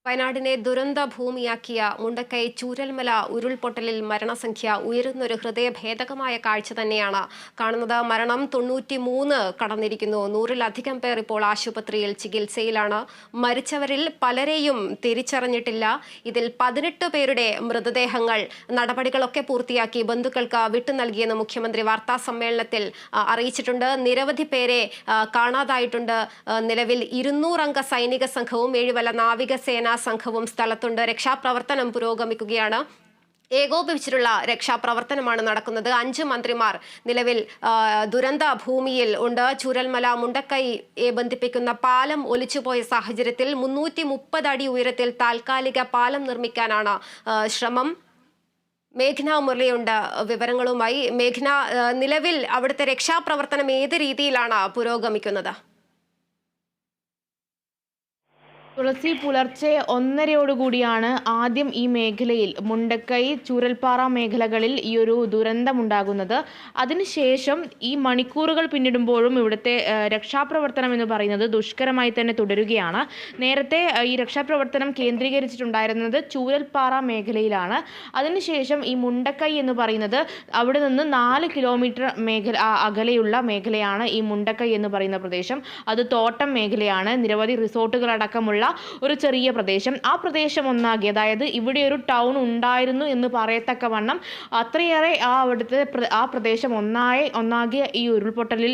വയനാടിനെ ദുരന്ത ഭൂമിയാക്കിയ മുണ്ടക്കൈ ചൂരൽമല ഉരുൾപൊട്ടലിൽ മരണസംഖ്യ ഉയരുന്നൊരു ഹൃദയഭേദകമായ കാഴ്ച തന്നെയാണ് കാണുന്നത്. മരണം 93 കടന്നിരിക്കുന്നു. 100-ലധികം പേർ ഇപ്പോൾ ആശുപത്രിയിൽ ചികിത്സയിലാണ്. മരിച്ചവരിൽ പലരെയും തിരിച്ചറിഞ്ഞിട്ടില്ല. ഇതിൽ 18 പേരുടെ മൃതദേഹങ്ങൾ നടപടികളൊക്കെ പൂർത്തിയാക്കി ബന്ധുക്കൾക്ക് വിട്ടു നൽകിയെന്ന് മുഖ്യമന്ത്രി വാർത്താ സമ്മേളനത്തിൽ അറിയിച്ചിട്ടുണ്ട്. നിരവധി പേരെ കാണാതായിട്ടുണ്ട്. നിലവിൽ 200 അംഗ സൈനിക സംഘവും 7 വല നാവികസേന സംഘവും സ്ഥലത്തുണ്ട്. രക്ഷാപ്രവർത്തനം പുരോഗമിക്കുകയാണ്. ഏകോപിപ്പിച്ചിട്ടുള്ള രക്ഷാപ്രവർത്തനമാണ് നടക്കുന്നത്. 5 മന്ത്രിമാർ നിലവിൽ ദുരന്ത ഭൂമിയിൽ ഉണ്ട്. ചൂരൽമല മുണ്ടക്കൈയെ ബന്ധിപ്പിക്കുന്ന പാലം ഒലിച്ചുപോയ സാഹചര്യത്തിൽ 330 അടി ഉയരത്തിൽ താൽക്കാലിക പാലം നിർമ്മിക്കാനാണ് ശ്രമം. മേഘ്ന മുരളിയുണ്ട് വിവരങ്ങളുമായി. മേഘ്ന, നിലവിൽ അവിടുത്തെ രക്ഷാപ്രവർത്തനം ഏത് രീതിയിലാണ് പുരോഗമിക്കുന്നത്? തുളസി, പുലർച്ചെ 1:30 ആദ്യം ഈ മേഖലയിൽ മുണ്ടക്കൈ ചൂരൽപ്പാറ മേഖലകളിൽ ഈ ഒരു ദുരന്തമുണ്ടാകുന്നത്. അതിനുശേഷം ഈ മണിക്കൂറുകൾ പിന്നിടുമ്പോഴും ഇവിടുത്തെ രക്ഷാപ്രവർത്തനം എന്ന് പറയുന്നത് ദുഷ്കരമായി തന്നെ തുടരുകയാണ്. നേരത്തെ ഈ രക്ഷാപ്രവർത്തനം കേന്ദ്രീകരിച്ചിട്ടുണ്ടായിരുന്നത് ചൂരൽപ്പാറ മേഖലയിലാണ്. അതിനുശേഷം ഈ മുണ്ടക്കൈ എന്ന് പറയുന്നത് അവിടെ നിന്ന് 4 കിലോമീറ്റർ അകലെയുള്ള മേഖലയാണ് ഈ മുണ്ടക്കൈ എന്ന് പറയുന്ന പ്രദേശം. അത് തോട്ടം മേഖലയാണ്. നിരവധി റിസോർട്ടുകളടക്കമുള്ള ഒരു ചെറിയ പ്രദേശം. ആ പ്രദേശം ഒന്നാകെ, അതായത് ഇവിടെ ഒരു ടൗൺ ഉണ്ടായിരുന്നു എന്ന് പറയത്തക്കവണ്ണം അത്രയേറെ അവിടുത്തെ ആ പ്രദേശം ഒന്നാകെ ഈ ഉരുൾപൊട്ടലിൽ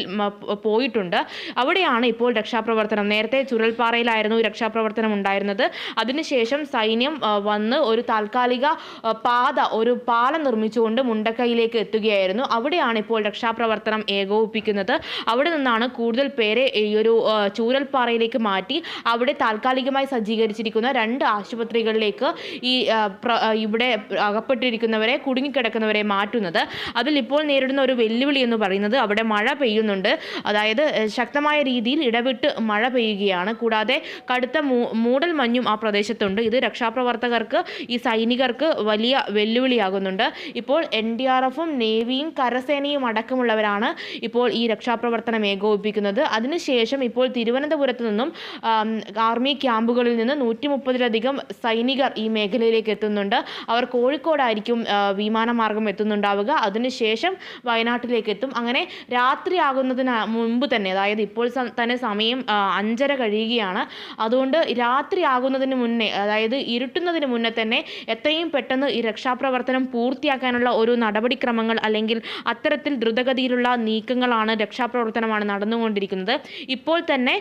പോയിട്ടുണ്ട്. അവിടെയാണ് ഇപ്പോൾ രക്ഷാപ്രവർത്തനം. നേരത്തെ ചുരൽപ്പാറയിലായിരുന്നു രക്ഷാപ്രവർത്തനം ഉണ്ടായിരുന്നത്. അതിനുശേഷം സൈന്യം വന്ന് ഒരു താൽക്കാലിക ഒരു പാലം നിർമ്മിച്ചുകൊണ്ട് മുണ്ടക്കൈയിലേക്ക് എത്തുകയായിരുന്നു. അവിടെയാണ് ഇപ്പോൾ രക്ഷാപ്രവർത്തനം ഏകോപിപ്പിക്കുന്നത്. അവിടെ നിന്നാണ് കൂടുതൽ പേരെ ഈ ഒരു ചൂരൽപ്പാറയിലേക്ക് മാറ്റി അവിടെ താൽക്കാലികമായി സജ്ജീകരിച്ചിരിക്കുന്ന 2 ആശുപത്രികളിലേക്ക് ഇവിടെ അകപ്പെട്ടിരിക്കുന്നവരെ, കുടുങ്ങിക്കിടക്കുന്നവരെ മാറ്റുന്നത്. അതിൽ ഇപ്പോൾ നേരിടുന്ന ഒരു വെല്ലുവിളി എന്ന് പറയുന്നത് അവിടെ മഴ പെയ്യുന്നുണ്ട്. അതായത് ശക്തമായ രീതിയിൽ ഇടവിട്ട് മഴ പെയ്യുകയാണ്. കൂടാതെ കടുത്ത മൂടൽ മഞ്ഞും ആ പ്രദേശത്തുണ്ട്. ഇത് രക്ഷാപ്രവർത്തകർക്ക്, ഈ സൈനികർക്ക് വലിയ വെല്ലുവിളിയാകുന്നുണ്ട്. ഇപ്പോൾ NDRF-ഉം നേവിയും കരസേനയും അടക്കമുള്ളവരാണ് ഇപ്പോൾ ഈ രക്ഷാപ്രവർത്തനം ഏകോപിപ്പിക്കുന്നത്. അതിനുശേഷം ഇപ്പോൾ തിരുവനന്തപുരത്ത് നിന്നും ആർമി ക്യാമ്പുകളിൽ നിന്ന് 130-ലധികം സൈനികർ ഈ മേഖലയിലേക്ക് എത്തുന്നുണ്ട്. അവർ കോഴിക്കോടായിരിക്കും വിമാനമാർഗം എത്തുന്നുണ്ടാവുക. അതിനുശേഷം വയനാട്ടിലേക്ക് എത്തും. അങ്ങനെ രാത്രിയാകുന്നതിന് മുമ്പ് തന്നെ, അതായത് ഇപ്പോൾ തന്നെ സമയം 5:30 കഴിയുകയാണ്. അതുകൊണ്ട് രാത്രിയാകുന്നതിന് മുന്നേ, അതായത് ഇരുട്ടുന്നതിന് മുന്നേ തന്നെ എത്രയും പെട്ടെന്ന് ഈ രക്ഷാപ്രവർത്തനം പൂർത്തിയാക്കാനുള്ള ഒരു നടപടിക്രമങ്ങൾ അല്ലെങ്കിൽ അത്തരത്തിൽ ദ്രുതഗതിയിലുള്ള നീക്കങ്ങളാണ്, രക്ഷാപ്രവർത്തനമാണ് നടന്നുകൊണ്ടിരിക്കുന്നത്. ഇപ്പോൾ തന്നെ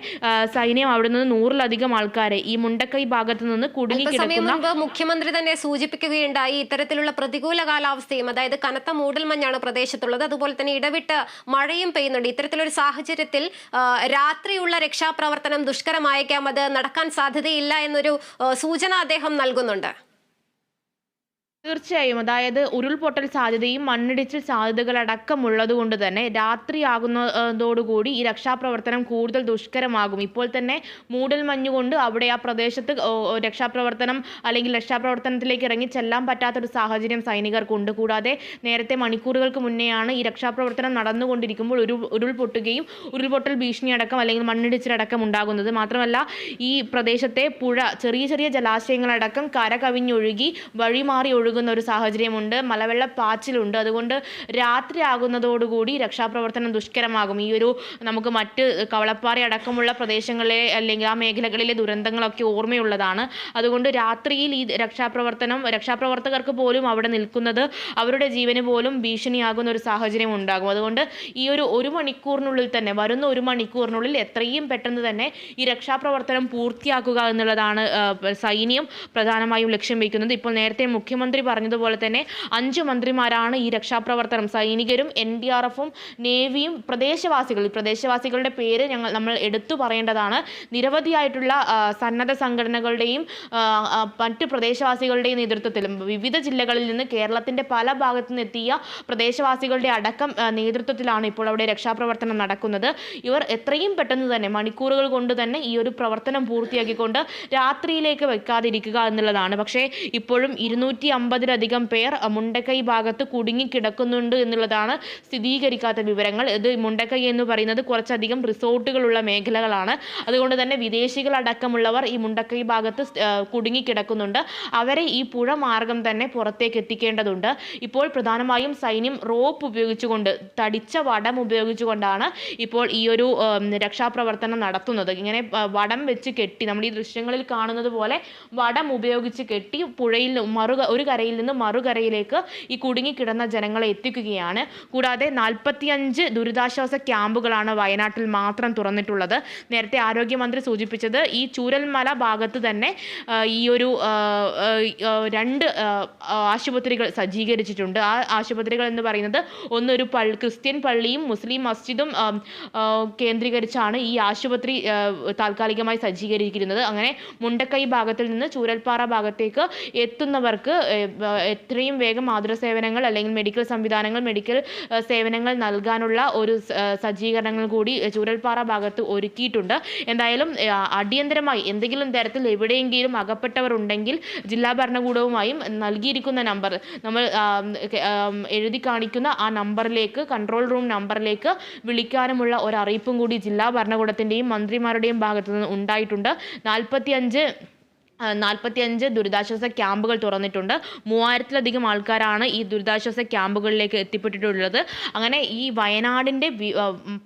സൈന്യം അവിടെ നിന്ന് 100-ലധികം ആൾക്കാരെ ഈ മുണ്ടക്കൈ ഭാഗത്ത് നിന്ന് കുടുങ്ങിക്കിടക്കുന്ന, മുഖ്യമന്ത്രി തന്നെ സൂചിപ്പിക്കുകയുണ്ടായി, ഇത്തരത്തിലുള്ള പ്രതികൂല കാലാവസ്ഥയും, അതായത് കനത്ത മൂടൽമഞ്ഞാണ് പ്രദേശത്തുള്ളത്, അതുപോലെ തന്നെ ഇടവിട്ട് മഴയും പെയ്യുന്നുണ്ട്. ഇത്തരത്തിലൊരു സാഹചര്യത്തിൽ രാത്രിയുള്ള രക്ഷാപ്രവർത്തനം ദുഷ്കരമായേക്കാം, അത് നടക്കാൻ സാധ്യതയില്ല എന്നൊരു സൂചന അദ്ദേഹം നൽകുന്നുണ്ട്. തീർച്ചയായും, അതായത് ഉരുൾപൊട്ടൽ സാധ്യതയും മണ്ണിടിച്ചിൽ സാധ്യതകളടക്കമുള്ളത് കൊണ്ട് തന്നെ രാത്രിയാകുന്നതോടുകൂടി ഈ രക്ഷാപ്രവർത്തനം കൂടുതൽ ദുഷ്കരമാകും. ഇപ്പോൾ തന്നെ മൂടൽ മഞ്ഞുകൊണ്ട് അവിടെ ആ പ്രദേശത്ത് രക്ഷാപ്രവർത്തനം അല്ലെങ്കിൽ രക്ഷാപ്രവർത്തനത്തിലേക്ക് ഇറങ്ങി ചെല്ലാൻ പറ്റാത്തൊരു സാഹചര്യം സൈനികർക്കുണ്ട്. കൂടാതെ നേരത്തെ മണിക്കൂറുകൾക്ക് മുന്നെയാണ് ഈ രക്ഷാപ്രവർത്തനം നടന്നുകൊണ്ടിരിക്കുമ്പോൾ ഉരുൾപൊട്ടുകയും ഉരുൾപൊട്ടൽ ഭീഷണിയടക്കം അല്ലെങ്കിൽ മണ്ണിടിച്ചിലടക്കം ഉണ്ടാകുന്നത്. മാത്രമല്ല, ഈ പ്രദേശത്തെ പുഴ, ചെറിയ ചെറിയ ജലാശയങ്ങളടക്കം കര കവിഞ്ഞൊഴുകി വഴിമാറി ഒഴുകുന്ന ഒരു സാഹചര്യമുണ്ട്. മലവെള്ളപ്പാച്ചിലുണ്ട്. അതുകൊണ്ട് രാത്രിയാകുന്നതോടുകൂടി രക്ഷാപ്രവർത്തനം ദുഷ്കരമാകും. ഈ ഒരു നമുക്ക് മറ്റ് കവളപ്പാറ അടക്കമുള്ള പ്രദേശങ്ങളിലെ അല്ലെങ്കിൽ ആ മേഖലകളിലെ ദുരന്തങ്ങളൊക്കെ ഓർമ്മയുള്ളതാണ്. അതുകൊണ്ട് രാത്രിയിൽ ഈ രക്ഷാപ്രവർത്തകർക്ക് പോലും അവിടെ നിൽക്കുന്നത് അവരുടെ ജീവന് പോലും ഭീഷണിയാകുന്ന ഒരു സാഹചര്യം ഉണ്ടാകും. അതുകൊണ്ട് ഈ ഒരു മണിക്കൂറിനുള്ളിൽ തന്നെ, വരുന്ന 1 മണിക്കൂറിനുള്ളിൽ എത്രയും പെട്ടെന്ന് തന്നെ ഈ രക്ഷാപ്രവർത്തനം പൂർത്തിയാക്കുക എന്നുള്ളതാണ് സൈന്യം പ്രധാനമായും ലക്ഷ്യം വയ്ക്കുന്നത്. ഇപ്പോൾ നേരത്തെ മുഖ്യമന്ത്രി പറഞ്ഞതുപോലെ തന്നെ 5 മന്ത്രിമാരാണ് ഈ രക്ഷാപ്രവർത്തനം, സൈനികരും NDRF-ഉം നേവിയും പ്രദേശവാസികളുടെ പേര് നമ്മൾ എടുത്തു പറയേണ്ടതാണ്. നിരവധിയായിട്ടുള്ള സന്നദ്ധ സംഘടനകളുടെയും മറ്റ് പ്രദേശവാസികളുടെയും നേതൃത്വത്തിലും വിവിധ ജില്ലകളിൽ നിന്ന്, കേരളത്തിന്റെ പല ഭാഗത്തു നിന്ന് എത്തിയ പ്രദേശവാസികളുടെ അടക്കം നേതൃത്വത്തിലാണ് ഇപ്പോൾ അവിടെ രക്ഷാപ്രവർത്തനം നടക്കുന്നത്. ഇവർ എത്രയും പെട്ടെന്ന് തന്നെ, മണിക്കൂറുകൾ കൊണ്ട് തന്നെ ഈ ഒരു പ്രവർത്തനം പൂർത്തിയാക്കിക്കൊണ്ട് രാത്രിയിലേക്ക് വെക്കാതിരിക്കുക എന്നുള്ളതാണ്. പക്ഷേ ഇപ്പോഴും 250 150-ലധികം പേർ മുണ്ടക്കൈ ഭാഗത്ത് കുടുങ്ങിക്കിടക്കുന്നുണ്ട് എന്നുള്ളതാണ് സ്ഥിരീകരിക്കാത്ത വിവരങ്ങൾ. ഇത് മുണ്ടക്കൈ എന്ന് പറയുന്നത് കുറച്ചധികം റിസോർട്ടുകളുള്ള മേഖലകളാണ്. അതുകൊണ്ട് തന്നെ വിദേശികളടക്കമുള്ളവർ ഈ മുണ്ടക്കൈ ഭാഗത്ത് കുടുങ്ങിക്കിടക്കുന്നുണ്ട്. അവരെ ഈ പുഴ മാർഗം തന്നെ പുറത്തേക്ക് എത്തിക്കേണ്ടതുണ്ട്. ഇപ്പോൾ പ്രധാനമായും സൈന്യം റോപ്പ് ഉപയോഗിച്ചുകൊണ്ട്, തടിച്ച വടം ഉപയോഗിച്ചുകൊണ്ടാണ് ഇപ്പോൾ ഈ ഒരു രക്ഷാപ്രവർത്തനം നടത്തുന്നത്. ഇങ്ങനെ വടം വെച്ച് കെട്ടി, നമ്മൾ ഈ ദൃശ്യങ്ങളിൽ കാണുന്നത് പോലെ വടം ഉപയോഗിച്ച് കെട്ടി പുഴയിൽ ഒരു കരയിൽ നിന്ന് മറുകരയിലേക്ക് ഈ കുടുങ്ങിക്കിടന്ന ജനങ്ങളെ എത്തിക്കുകയാണ്. കൂടാതെ 45 ദുരിതാശ്വാസ ക്യാമ്പുകളാണ് വയനാട്ടിൽ മാത്രം തുറന്നിട്ടുള്ളത്. നേരത്തെ ആരോഗ്യമന്ത്രി സൂചിപ്പിച്ചത് ഈ ചൂരൽമല ഭാഗത്ത് തന്നെ ഈ ഒരു 2 ആശുപത്രികൾ സജ്ജീകരിച്ചിട്ടുണ്ട്. ആ ആശുപത്രികൾ എന്ന് പറയുന്നത് ഒരു ക്രിസ്ത്യൻ പള്ളിയും മുസ്ലിം മസ്ജിദും കേന്ദ്രീകരിച്ചാണ് ഈ ആശുപത്രി താൽക്കാലികമായി സജ്ജീകരിക്കുന്നത്. അങ്ങനെ മുണ്ടക്കൈ ഭാഗത്തിൽ നിന്ന് ചൂരൽപ്പാറ ഭാഗത്തേക്ക് എത്തുന്നവർക്ക് എത്രയും വേഗം ആതുര സേവനങ്ങൾ അല്ലെങ്കിൽ മെഡിക്കൽ സംവിധാനങ്ങൾ, മെഡിക്കൽ സേവനങ്ങൾ നൽകാനുള്ള ഒരു സജ്ജീകരണങ്ങൾ കൂടി ചൂരൽപ്പാറ ഭാഗത്ത് ഒരുക്കിയിട്ടുണ്ട്. എന്തായാലും അടിയന്തരമായി എന്തെങ്കിലും തരത്തിൽ എവിടെയെങ്കിലും അകപ്പെട്ടവർ ഉണ്ടെങ്കിൽ ജില്ലാ ഭരണകൂടവുമായും നൽകിയിരിക്കുന്ന നമ്പർ, നമ്മൾ എഴുതി കാണിക്കുന്ന ആ നമ്പറിലേക്ക്, കൺട്രോൾ റൂം നമ്പറിലേക്ക് വിളിക്കാനുമുള്ള ഒരു അറിയിപ്പും കൂടി ജില്ലാ ഭരണകൂടത്തിൻ്റെയും മന്ത്രിമാരുടെയും ഭാഗത്തു നിന്ന് ഉണ്ടായിട്ടുണ്ട്. 45 ദുരിതാശ്വാസ ക്യാമ്പുകൾ തുറന്നിട്ടുണ്ട്. 3000-ലധികം ആൾക്കാരാണ് ഈ ദുരിതാശ്വാസ ക്യാമ്പുകളിലേക്ക് എത്തിപ്പെട്ടിട്ടുള്ളത്. അങ്ങനെ ഈ വയനാടിൻ്റെ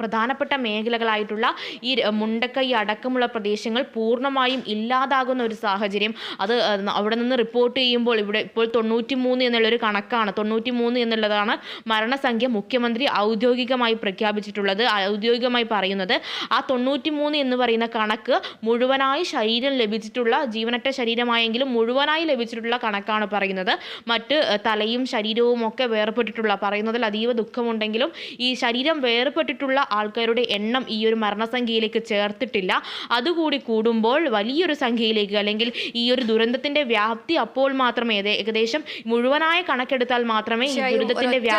പ്രധാനപ്പെട്ട മേഖലകളായിട്ടുള്ള ഈ മുണ്ടക്കൈ അടക്കമുള്ള പ്രദേശങ്ങൾ പൂർണ്ണമായും ഇല്ലാതാകുന്ന ഒരു സാഹചര്യം, അത് അവിടെ നിന്ന് റിപ്പോർട്ട് ചെയ്യുമ്പോൾ ഇവിടെ ഇപ്പോൾ 93 എന്നുള്ളൊരു കണക്കാണ്. 93 എന്നുള്ളതാണ് മരണസംഖ്യ മുഖ്യമന്ത്രി ഔദ്യോഗികമായി പ്രഖ്യാപിച്ചിട്ടുള്ളത്, ഔദ്യോഗികമായി പറയുന്നത്. ആ 93 എന്ന് പറയുന്ന കണക്ക് മുഴുവനായി ശരീരം ലഭിച്ചിട്ടുള്ള, ജീവനറ്റ ശരീരമായെങ്കിലും മുഴുവനായി ലഭിച്ചിട്ടുള്ള കണക്കാണ് പറയുന്നത്. മറ്റ് തലയും ശരീരവും ഒക്കെ വേർപെട്ടിട്ടുള്ള, പറയുന്നതിൽ അതീവ ദുഃഖമുണ്ടെങ്കിലും ഈ ശരീരം വേർപെട്ടിട്ടുള്ള ആൾക്കാരുടെ എണ്ണം ഈ ഒരു മരണസംഖ്യയിലേക്ക് ചേർത്തിട്ടില്ല. അതുകൂടി കൂടുമ്പോൾ വലിയൊരു സംഖ്യയിലേക്ക്, അല്ലെങ്കിൽ ഈ ഒരു ദുരന്തത്തിന്റെ വ്യാപ്തി അപ്പോൾ മാത്രമേ, ഏകദേശം മുഴുവനായ കണക്കെടുത്താൽ മാത്രമേ ഈ ദുരന്തത്തിന്റെ